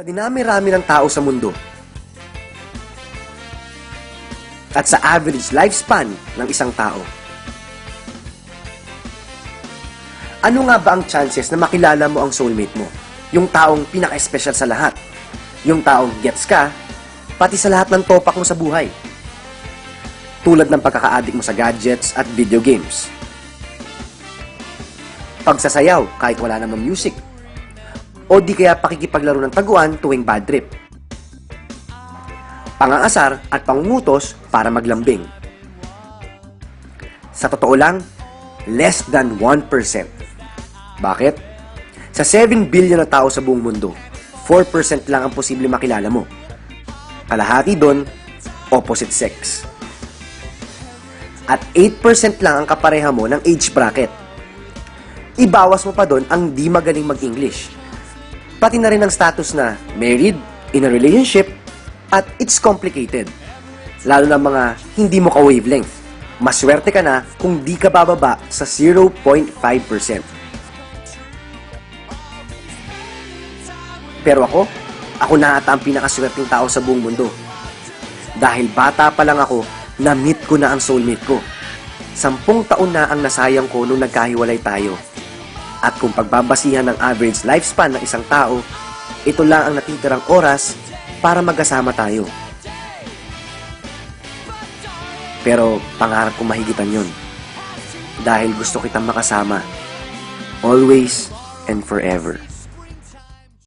Sa dinami-rami ng tao sa mundo at sa average lifespan ng isang tao, ano nga ba ang chances na makilala mo ang soulmate mo? Yung taong pinaka-espesyal sa lahat. Yung taong gets ka, pati sa lahat ng topak mo sa buhay. Tulad ng pagkaka-addict mo sa gadgets at video games. Pagsasayaw kahit wala namang music. O di kaya pakikipaglaro ng taguan tuwing bad trip. Pangangasar at pangungutos para maglambing. Sa totoo lang, less than 1%. Bakit? Sa 7 billion na tao sa buong mundo, 4% lang ang posible makilala mo. Kalahati doon, opposite sex. At 8% lang ang kapareha mo ng age bracket. Ibawas mo pa doon ang di magaling mag-English. Pati na rin ang status na married, in a relationship, at it's complicated. Lalo na mga hindi mo ka-wavelength. Maswerte ka na kung di ka bababa sa 0.5%. Pero ako na ata ang pinakaswerteng tao sa buong mundo. Dahil bata pa lang ako, na-meet ko na ang soulmate ko. 10 taon na ang nasayang ko nung nagkahiwalay tayo. At kung pagbabasihan ng average lifespan ng isang tao, ito lang ang natitirang oras para magkasama tayo. Pero pangarap kong mahigitan yun. Dahil gusto kitang makasama. Always and forever.